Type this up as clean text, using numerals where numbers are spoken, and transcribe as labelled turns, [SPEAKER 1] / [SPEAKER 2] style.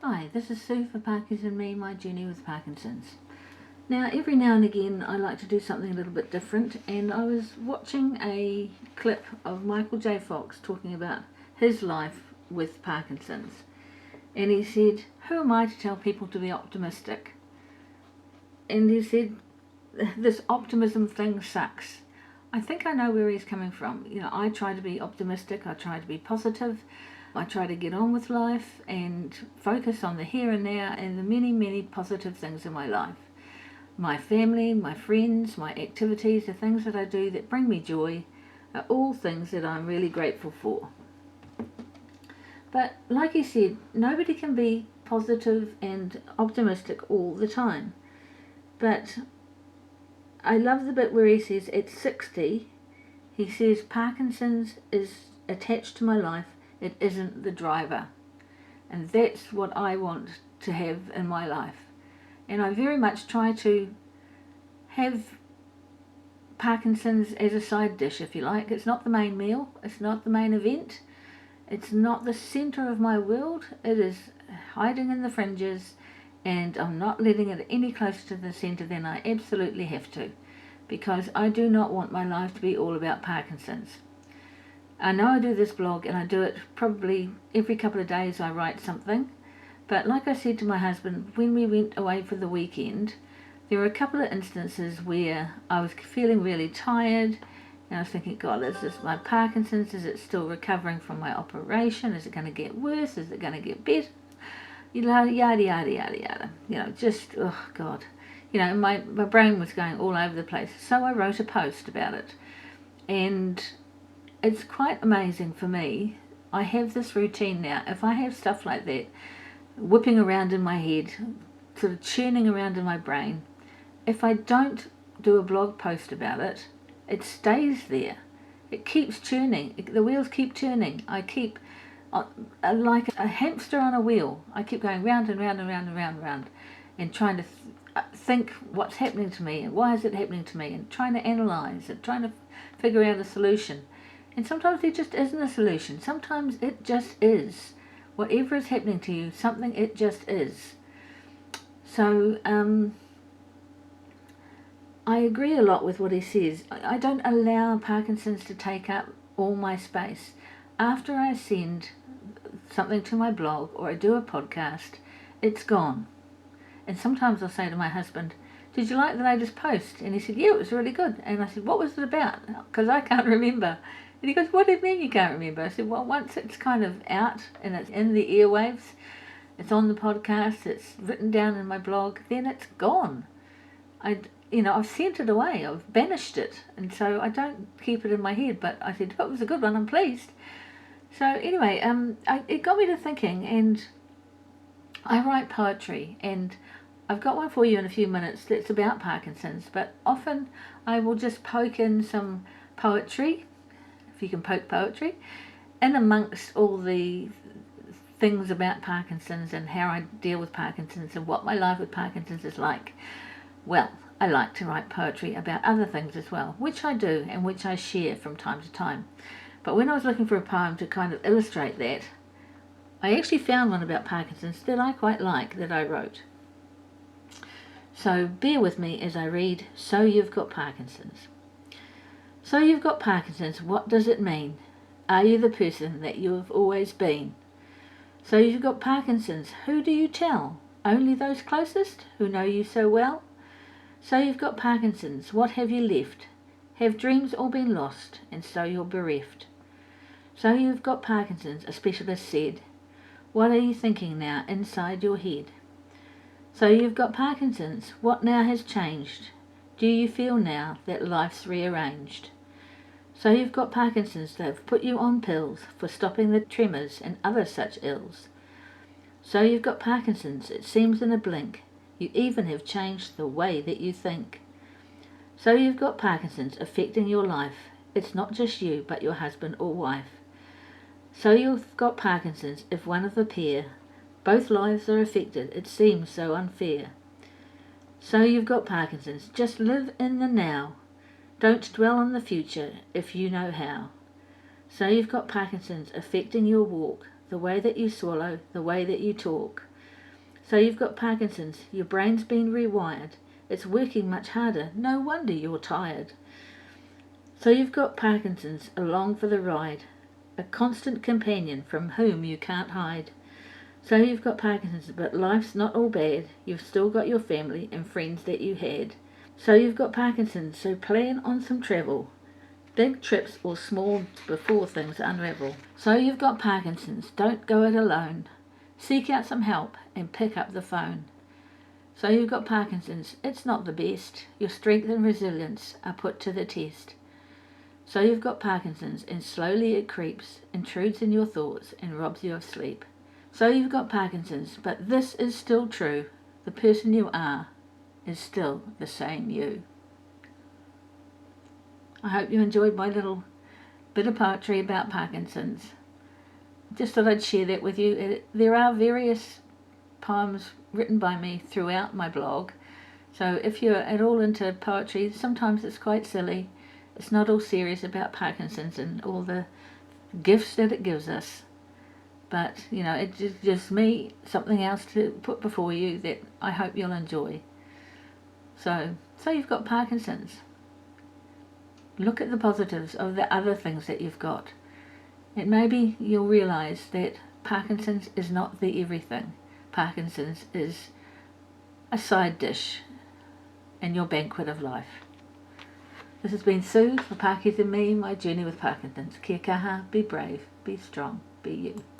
[SPEAKER 1] Hi, this is Sue for Parkinson Me, my journey with Parkinson's. Now, every now and again I like to do something a little bit different, and I was watching a clip of Michael J. Fox talking about his life with Parkinson's. And he said, who am I to tell people to be optimistic? And he said, this optimism thing sucks. I think I know where he's coming from. I try to be optimistic, I try to be positive, I try to get on with life and focus on the here and now and the many, many positive things in my life. My family, my friends, my activities, the things that I do that bring me joy are all things that I'm really grateful for. But like he said, nobody can be positive and optimistic all the time. But I love the bit where he says at 60, he says Parkinson's is attached to my life, it isn't the driver. And that's what I want to have in my life. And I very much try to have Parkinson's as a side dish, if you like. It's not the main meal, it's not the main event, it's not the centre of my world. It is hiding in the fringes, and I'm not letting it any closer to the centre than I absolutely have to, because I do not want my life to be all about Parkinson's. I know I do this blog, and I do it probably every couple of days. I write something, but like I said to my husband when we went away for the weekend, there were a couple of instances where I was feeling really tired, and I was thinking, God, is this my Parkinson's? Is it still recovering from my operation? Is it going to get worse? Is it going to get better? Yada, yada, yada, yada. Just, oh God. My brain was going all over the place. So I wrote a post about it. And it's quite amazing for me. I have this routine now. If I have stuff like that whipping around in my head, sort of churning around in my brain, if I don't do a blog post about it, it stays there. It keeps churning. The wheels keep turning. I keep, like a hamster on a wheel, I keep going round and round and round and round and round, and trying to think what's happening to me and why is it happening to me, and trying to analyse and trying to figure out a solution. And sometimes there just isn't a solution. Sometimes it just is. Whatever is happening to you, something, it just is. So I agree a lot with what he says. I don't allow Parkinson's to take up all my space. After I send something to my blog or I do a podcast, it's gone. And sometimes I'll say to my husband, did you like the latest post? And he said, yeah, it was really good. And I said, what was it about? Because I can't remember. And he goes, what do you mean you can't remember? I said, well, once it's kind of out and it's in the airwaves, it's on the podcast, it's written down in my blog, then it's gone. I've sent it away, I've banished it, and so I don't keep it in my head. But I said, oh, it was a good one, I'm pleased. So anyway, it got me to thinking, and I write poetry, and I've got one for you in a few minutes that's about Parkinson's, but often I will just poke in some poetry, if you can poke poetry, in amongst all the things about Parkinson's and how I deal with Parkinson's and what my life with Parkinson's is like. Well, I like to write poetry about other things as well, which I do and which I share from time to time. But when I was looking for a poem to kind of illustrate that, I actually found one about Parkinson's that I quite like, that I wrote. So bear with me as I read So You've Got Parkinson's. So you've got Parkinson's, what does it mean? Are you the person that you have always been? So you've got Parkinson's, who do you tell? Only those closest who know you so well? So you've got Parkinson's, what have you left? Have dreams all been lost, and so you're bereft? So you've got Parkinson's, a specialist said. What are you thinking now inside your head? So you've got Parkinson's, what now has changed? Do you feel now that life's rearranged? So you've got Parkinson's, they've put you on pills for stopping the tremors and other such ills. So you've got Parkinson's, it seems in a blink, you even have changed the way that you think. So you've got Parkinson's affecting your life, it's not just you but your husband or wife. So you've got Parkinson's, if one of the pair, both lives are affected, it seems so unfair. So you've got Parkinson's, just live in the now. Don't dwell on the future if you know how. So you've got Parkinson's affecting your walk, the way that you swallow, the way that you talk. So you've got Parkinson's, your brain's been rewired. It's working much harder, no wonder you're tired. So you've got Parkinson's along for the ride, a constant companion from whom you can't hide. So you've got Parkinson's, but life's not all bad. You've still got your family and friends that you had. So you've got Parkinson's, so plan on some travel, big trips or small before things unravel. So you've got Parkinson's, don't go it alone. Seek out some help and pick up the phone. So you've got Parkinson's, it's not the best. Your strength and resilience are put to the test. So you've got Parkinson's, and slowly it creeps, intrudes in your thoughts and robs you of sleep. So you've got Parkinson's, but this is still true. The person you are is still the same you. I hope you enjoyed my little bit of poetry about Parkinson's. Just thought I'd share that with you. There are various poems written by me throughout my blog. So if you're at all into poetry, sometimes it's quite silly. It's not all serious about Parkinson's and all the gifts that it gives us. But, it just gives me something else to put before you that I hope you'll enjoy. So you've got Parkinson's. Look at the positives of the other things that you've got. And maybe you'll realise that Parkinson's is not the everything. Parkinson's is a side dish in your banquet of life. This has been Sue for Parkies and Me, my journey with Parkinson's. Kia kaha, be brave, be strong, be you.